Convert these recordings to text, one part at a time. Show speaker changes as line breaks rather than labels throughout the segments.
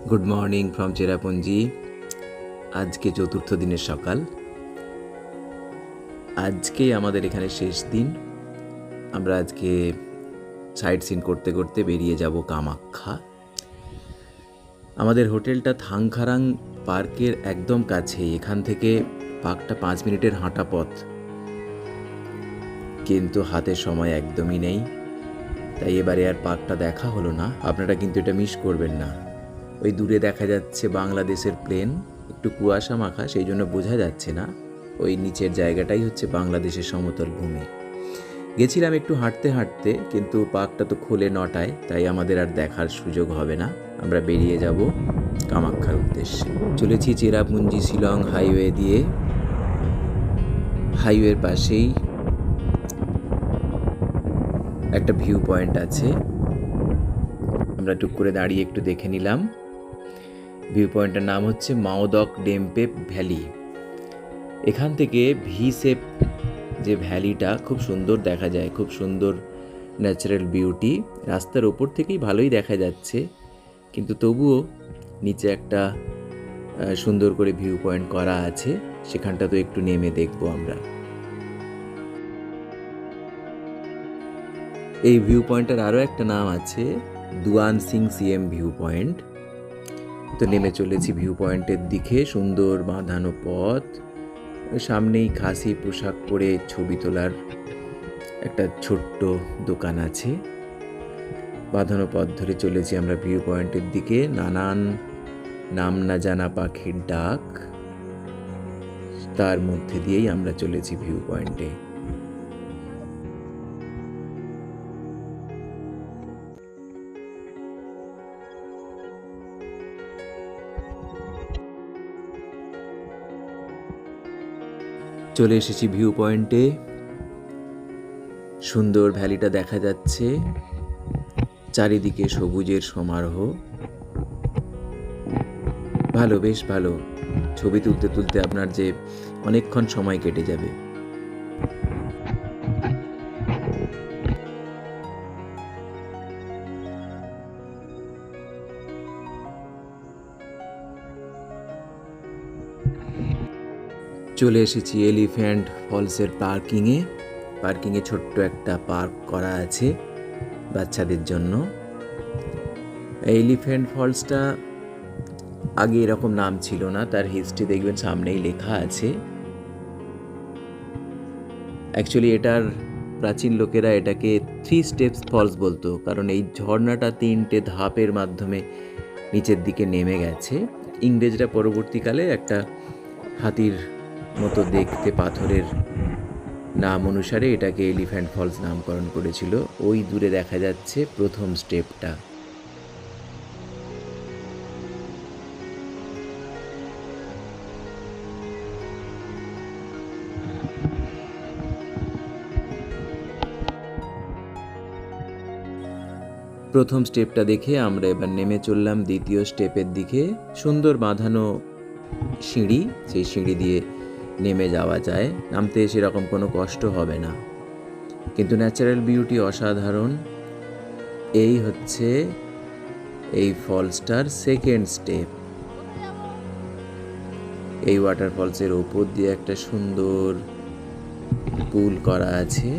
Good morning from Cherrapunji. আজকে চতুর্থ দিনের সকাল। আজকেই আমাদের এখানে শেষ দিন। আমরা আজকে সাইট সিন করতে করতে বেরিয়ে যাব কামাখ্যা। আমাদের হোটেলটা থাংখারাং পার্কের একদম কাছেই। এখান থেকে পার্কটা 5 মিনিটের হাঁটা পথ, কিন্তু হাতে সময় একদমই নেই, তাই এবারে আর পার্কটা দেখা হলো না। আপনারা কিন্তু এটা মিস করবেন না। ওই দূরে দেখা যাচ্ছে বাংলাদেশের প্লেন, একটু কুয়াশা মাখা, সেই জন্য বোঝা যাচ্ছে না। ওই নিচের জায়গাটাই হচ্ছে বাংলাদেশের সমতল ভূমি। গেছিলাম একটু হাঁটতে হাঁটতে, কিন্তু পার্কটা তো খোলে 9টায়, তাই আমাদের আর দেখার সুযোগ হবে না। আমরা বেরিয়ে যাব কামাখ্যার উদ্দেশ্যে। চলেছি চেরাপুঞ্জি শিলং হাইওয়ে দিয়ে। হাইওয়ের পাশেই একটা ভিউ পয়েন্ট আছে, আমরা টুক করে দাঁড়িয়ে একটু দেখে নিলাম। ভিউ পয়েন্টের নাম হচ্ছে মাওদক ডেমপে ভ্যালি। এখান থেকে ভি শেপ যে ভ্যালিটা খুব সুন্দর দেখা যায়, খুব সুন্দর ন্যাচারাল বিউটি। রাস্তার ওপর থেকেই ভালোই দেখা যাচ্ছে, কিন্তু তবুও নিচে একটা সুন্দর করে ভিউ পয়েন্ট করা আছে, সেখানটা তো একটু নেমে দেখবো আমরা। এই ভিউ পয়েন্টের আরও একটা নাম আছে, দুয়ান সিং সিএম ভিউ পয়েন্ট। তো নেমে চলেছি ভিউ পয়েন্টের দিকে। সুন্দর বাঁধানো পথ, সামনেই খাসি পোশাক পরে ছবি তোলার একটা ছোট্ট দোকান আছে। বাঁধানো পথ ধরে চলেছি আমরা ভিউ পয়েন্টের দিকে। নানান নাম না জানা পাখির ডাক, তার মধ্যে দিয়েই আমরা চলেছি ভিউ পয়েন্টে। চলে এসেছি ভিউ পয়েন্টে। সুন্দর ভ্যালিটা দেখা যাচ্ছে, চারিদিকে সবুজের সমারোহ। ভালো, বেশ ভালো। ছবি তুলতে তুলতে আপনার যে অনেকক্ষণ সময় কেটে যাবে। চলে এসেছি এলিফ্যান্ট ফলসের পার্কিংয়ে। ছোট্ট একটা পার্ক করা আছে বাচ্চাদের জন্য। এলিফ্যান্ট ফলসটা আগে এরকম নাম ছিল না, তার হিস্ট্রি দেখবেন সামনেই লেখা আছে। অ্যাকচুয়ালি এটার প্রাচীন লোকেরা এটাকে 3 স্টেপস ফলস বলতো, কারণ এই ঝর্ণাটা 3টে ধাপের মাধ্যমে নিচের দিকে নেমে গেছে। ইংরেজরা পরবর্তীকালে একটা হাতির মতো দেখতে পাথরের নাম অনুসারে এটাকে এলিফ্যান্ট ফলস নামকরণ করেছিল। ওই দূরে দেখা যাচ্ছে প্রথম স্টেপটা। প্রথম স্টেপটা দেখে আমরা এবার নেমে চললাম দ্বিতীয় স্টেপের দিকে। সুন্দর বাঁধানো সিঁড়ি, সেই সিঁড়ি দিয়ে নেমে যাওয়া যায়। নামতে সেরকম কোনো কষ্ট হবে না, কিন্তু ন্যাচারাল বিউটি অসাধারণ। এই হচ্ছে এই ফলসটার সেকেন্ড স্টেপ। এই ওয়াটারফলসের ওপর দিয়ে একটা সুন্দর পুল করা আছে,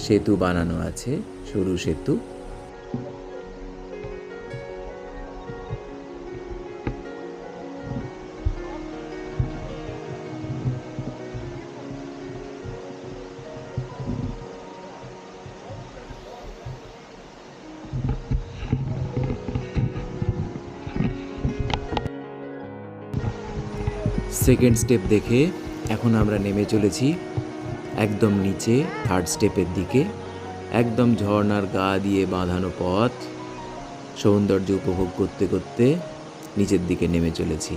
সেতু বানানো আছে, সরু সেতু। সেকেন্ড স্টেপ দেখে এখন আমরা নেমে চলেছি একদম নিচে থার্ড স্টেপের দিকে। একদম ঝর্ণার গা দিয়ে বাঁধানো পথ, সৌন্দর্য উপভোগ করতে করতে নিচের দিকে নেমে চলেছি।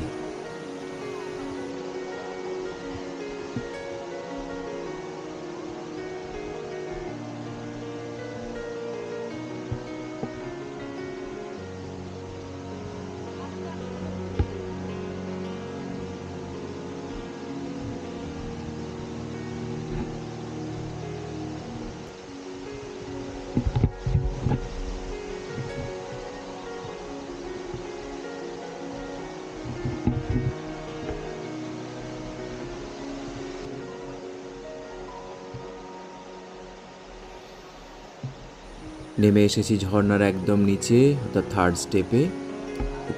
নেমে এসেছি ঝর্ণার একদম নিচে, অর্থাৎ থার্ড স্টেপে।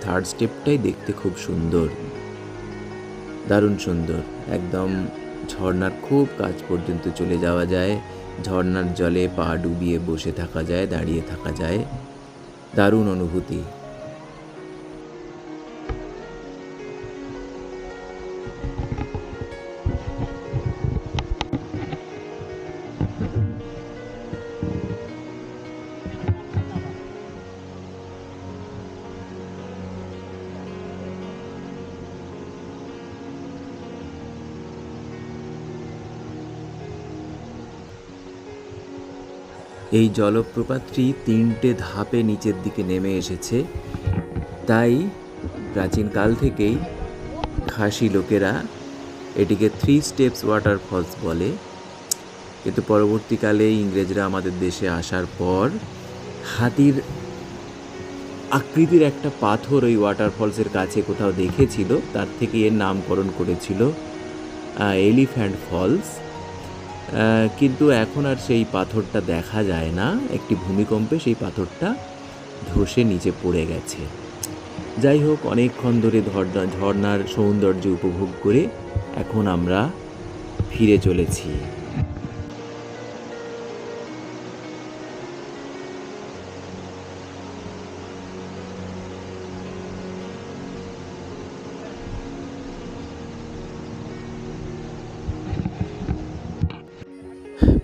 থার্ড স্টেপটাই দেখতে খুব সুন্দর, দারুণ সুন্দর। একদম ঝর্ণার খুব কাছ পর্যন্ত চলে যাওয়া যায়, ঝর্ণার জলে পা ডুবিয়ে বসে থাকা যায়, দাঁড়িয়ে থাকা যায়, দারুণ অনুভূতি। এই জলপ্রপাতটি 3টে ধাপে নিচের দিকে নেমে এসেছে, তাই প্রাচীনকাল থেকেই খাসি লোকেরা এটিকে 3 স্টেপস ওয়াটারফলস বলে। কিন্তু পরবর্তীকালে ইংরেজরা আমাদের দেশে আসার পর হাতির আকৃতির একটা পাথর ওই ওয়াটারফলসের কাছে কোথাও দেখেছিল, তার থেকে এর নামকরণ করেছিল এলিফ্যান্ট ফলস। কিন্তু এখন আর সেই পাথরটা দেখা যায় না, একটি ভূমিকম্পে সেই পাথরটা ধসে নিচে পড়ে গেছে। যাই হোক, অনেকক্ষণ ধরে ঝর্ণার সৌন্দর্য উপভোগ করে এখন আমরা ফিরে চলেছি।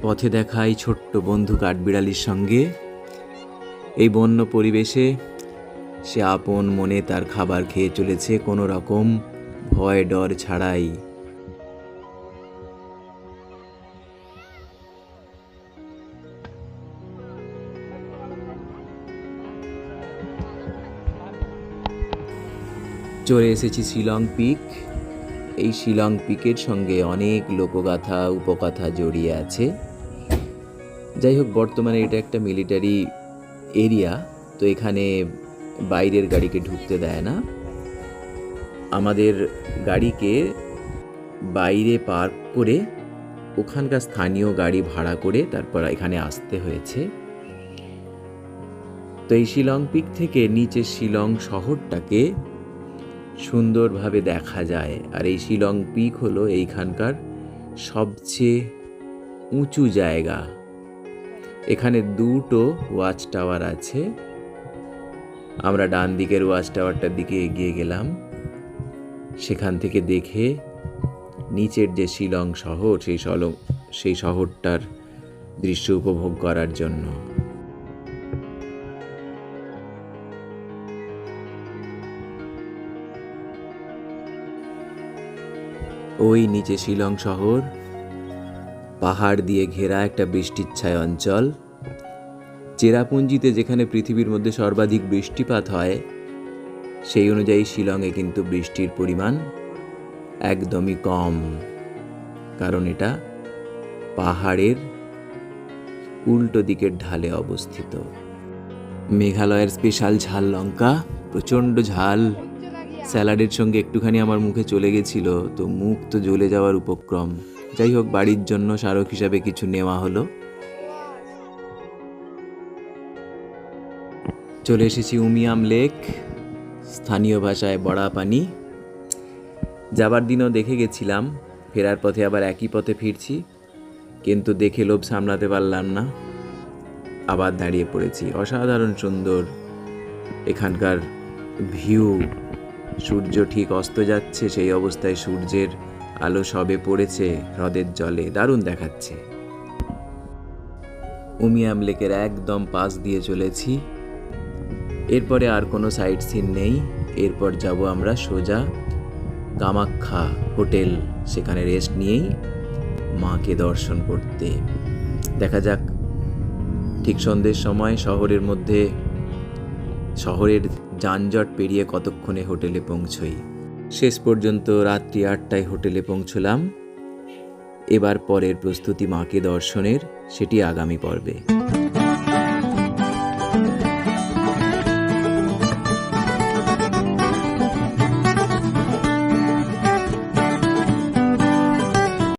পথে দেখা এই ছোট্ট বন্ধু কাঠবিড়ালির সঙ্গে এই বন্য পরিবেশে সে আপন মনে তার খাবার খেয়ে চলেছে, কোনো রকম ভয় ডর ছাড়াই। চলে এসেছি শিলং পিক। এই শিলং পিকের সঙ্গে অনেক লোকগাথা উপকথা জড়িয়ে আছে। যাই হোক, বর্তমানে এটা একটা মিলিটারি এরিয়া, তো এখানে বাইরের গাড়িকে ঢুকতে দেয় না। আমাদের গাড়িকে বাইরে পার্ক করে ওখানকার স্থানীয় গাড়ি ভাড়া করে তারপর এখানে আসতে হয়েছে। তো এই শিলং পিক থেকে নিচে শিলং শহরটাকে সুন্দরভাবে দেখা যায়। আর এই শিলং পিক হলো এইখানকার সবচেয়ে উঁচু জায়গা। এখানে 2টো ওয়াচ টাওয়ার আছে। আমরা ডান দিকের ওয়াচ টাওয়ারটার দিকে এগিয়ে গেলাম, সেখান থেকে দেখে নিচের যে শিলং শহর সেই শহরটার দৃশ্য উপভোগ করার জন্য। ওই নিচে শিলং শহর, পাহাড় দিয়ে ঘেরা একটা বৃষ্টিচ্ছায় অঞ্চল। চেরাপুঞ্জিতে যেখানে পৃথিবীর মধ্যে সর্বাধিক বৃষ্টিপাত হয়, সেই অনুযায়ী শিলংয়ে কিন্তু বৃষ্টির পরিমাণ একদমই কম, কারণ এটা পাহাড়ের উল্টো দিকের ঢালে অবস্থিত। মেঘালয়ের স্পেশাল ঝাল লঙ্কা, প্রচণ্ড ঝাল। স্যালাডের সঙ্গে একটুখানি আমার মুখে চলে গেছিল, তো মুখ তো জ্বলে যাওয়ার উপক্রম। যাই হোক, বাড়ির জন্য স্মারক হিসাবে কিছু নেওয়া হলো। চলে এসেছি উমিয়াম লেক, স্থানীয় ভাষায় বড়া পানি। যাবার দিনও দেখে গেছিলাম, ফেরার পথে আবার একই পথে ফিরছি, কিন্তু দেখে লোভ সামলাতে পারলাম না, আবার দাঁড়িয়ে পড়েছি। অসাধারণ সুন্দর এখানকার ভিউ। সূর্য ঠিক অস্ত যাচ্ছে, সেই অবস্থায় সূর্যের আলো সবে পড়েছে হ্রদের জলে, দারুণ দেখাচ্ছে। উমিয়াম লেকের একদম পাশ দিয়ে চলেছি। এরপরে আর কোনো সাইট সিন নেই। এরপর যাব আমরা সোজা কামাখ্যা হোটেল, সেখানে রেস্ট নিয়েই মাকে দর্শন করতে। দেখা যাক ঠিক সন্ধ্যের সময় শহরের যানজট পেরিয়ে কতক্ষণে হোটেলে পৌঁছই। শেষ পর্যন্ত রাত্রি 8টায় হোটেলে পৌঁছলাম। এবার পরের প্রস্তুতি মাকে দর্শনের, সেটি আগামী পর্বে।